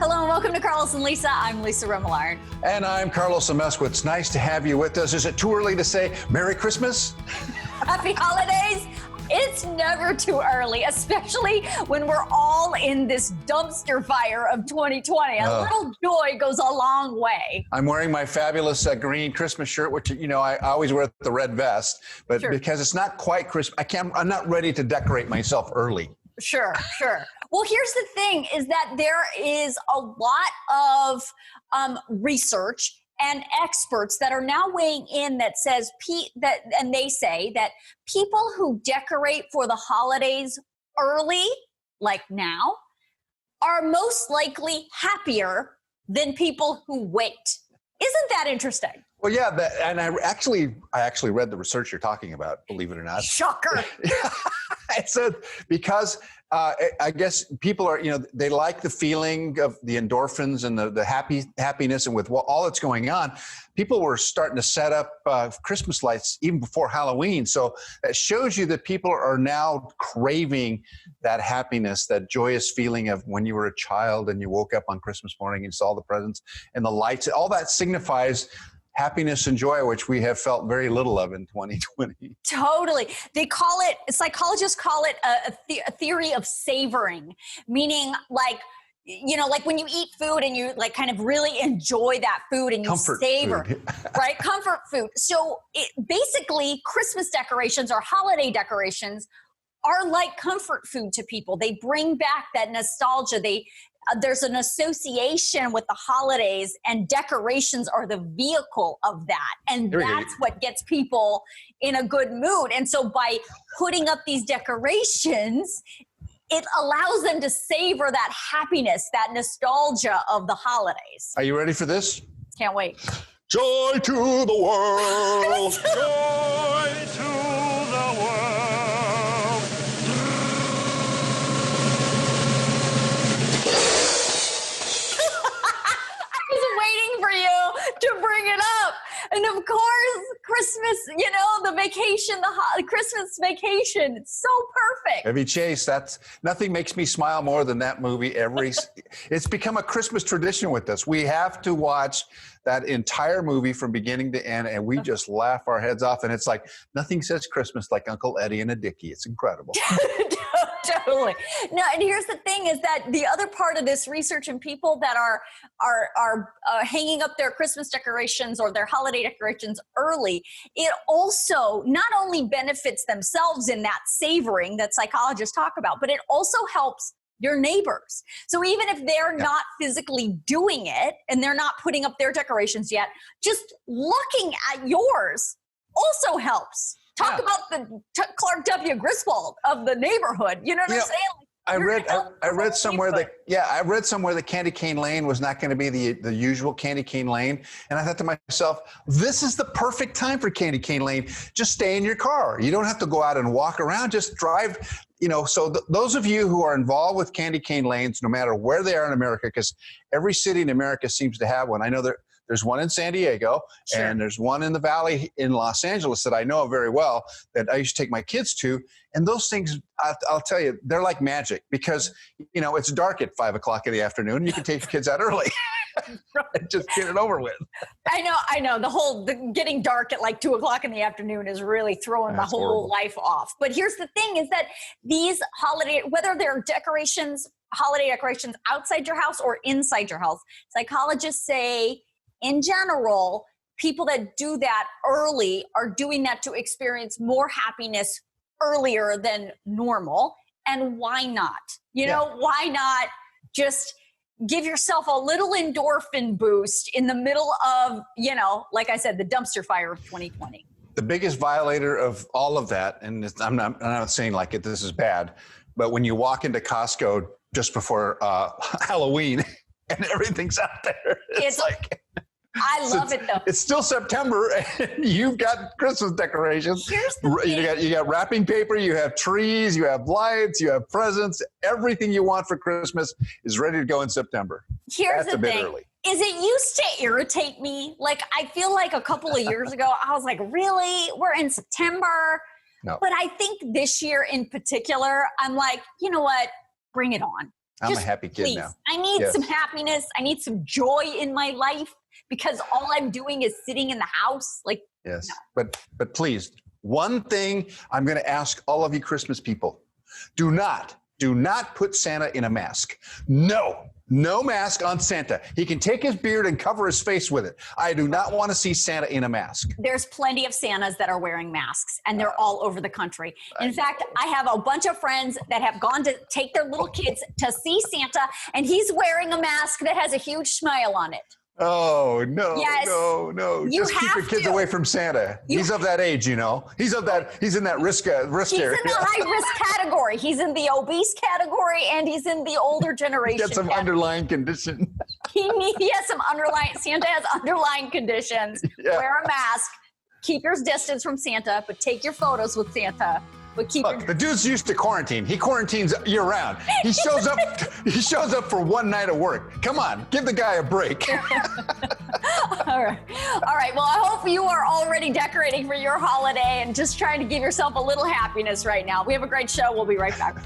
Hello and welcome to Carlos and Lisa. I'm Lisa Remillard. And I'm Carlos Amezcua. It's nice to have you with us. Is it too early to say Merry Christmas? Happy holidays. It's never too early, especially when we're all in this dumpster fire of 2020. A little joy goes a long way. I'm wearing my fabulous green Christmas shirt, which, you know, I always wear the red vest, but because it's not quite Christmas, I'm not ready to decorate myself early. Sure. Well, here's the thing is that there is a lot of research and experts that are now weighing in that says and they say that people who decorate for the holidays early, like now, are most likely happier than people who wait. Isn't that interesting? Well, yeah, and I actually read the research you're talking about, believe it or not. Shocker. I said, because I guess people are, they like the feeling of the endorphins and the happiness, and with all that's going on, people were starting to set up Christmas lights even before Halloween. So that shows you that people are now craving that happiness, that joyous feeling of when you were a child and you woke up on Christmas morning and saw the presents and the lights. All that signifies happiness and joy, which we have felt very little of in 2020. Totally. Psychologists call it a theory of savoring, meaning like when you eat food and you like kind of really enjoy that food and you Comfort savor, food. right? Comfort food. So basically Christmas decorations or holiday decorations are like comfort food to people. They bring back that nostalgia. There's an association with the holidays, and decorations are the vehicle of that. And that's what gets people in a good mood. And so by putting up these decorations, it allows them to savor that happiness, that nostalgia of the holidays. Are you ready for this? Can't wait. Joy to the world. Joy to the world. Waiting for you to bring it up. And of course, Christmas, the vacation, the Christmas vacation, it's so perfect. Chevy Chase, nothing makes me smile more than that movie. It's become a Christmas tradition with us. We have to watch that entire movie from beginning to end, and we just laugh our heads off. And it's like, nothing says Christmas like Uncle Eddie and a Dickie. It's incredible. Totally. No, and here's the thing is that the other part of this research and people that are hanging up their Christmas decorations or their holiday decorations early, it also not only benefits themselves in that savoring that psychologists talk about, but it also helps your neighbors. So even if they're not physically doing it and they're not putting up their decorations yet, just looking at yours also helps. Talk about the Clark W. Griswold of the neighborhood. You know what I'm saying? Like, I read somewhere that Candy Cane Lane was not going to be the usual Candy Cane Lane, and I thought to myself, this is the perfect time for Candy Cane Lane. Just stay in your car. You don't have to go out and walk around. Just drive. So those of you who are involved with Candy Cane Lanes, no matter where they are in America, because every city in America seems to have one. I know there's one in San Diego, and there's one in the Valley in Los Angeles that I know very well that I used to take my kids to. And those things, I'll tell you, they're like magic because, it's dark at 5 o'clock in the afternoon and you can take your kids out early. Right. Just get it over with. I know. The getting dark at like 2 o'clock in the afternoon is really throwing my whole life off. But here's the thing is that these whether they're holiday decorations outside your house or inside your house, psychologists say, in general, people that do that early are doing that to experience more happiness earlier than normal. And why not? Why not just give yourself a little endorphin boost in the middle of, like I said, the dumpster fire of 2020? The biggest violator of all of that, and I'm not saying like this is bad, but when you walk into Costco just before Halloween and everything's out there, it's like... I love it though. It's still September and you've got Christmas decorations. Here's the thing. You got wrapping paper, you have trees, you have lights, you have presents. Everything you want for Christmas is ready to go in September. Here's That's the thing. Early. Is it used to irritate me? Like, I feel like a couple of years ago, I was like, really? We're in September? No. But I think this year in particular, I'm like, you know what? Bring it on. I'm a happy kid please. now. I need some happiness. I need some joy in my life because all I'm doing is sitting in the house. Like, yes, no. but please, one thing I'm going to ask all of you Christmas people: do not put Santa in a mask. No mask on Santa. He can take his beard and cover his face with it. I do not want to see Santa in a mask. There's plenty of Santas that are wearing masks, and they're all over the country. In fact, I have a bunch of friends that have gone to take their little kids to see Santa, and he's wearing a mask that has a huge smile on it. Oh, no, yes, no. Just keep your kids away from Santa. He's of that age, you know. He's in that risk area. He's in the high risk category. He's in the obese category, and he's in the older generation. He got some underlying condition. He has some Santa has underlying conditions. Yeah. Wear a mask. Keep your distance from Santa, but take your photos with Santa. But the dude's used to quarantine. He quarantines year round. He shows up. He shows up for one night of work. Come on, give the guy a break. All right. Well, I hope you are already decorating for your holiday and just trying to give yourself a little happiness right now. We have a great show. We'll be right back.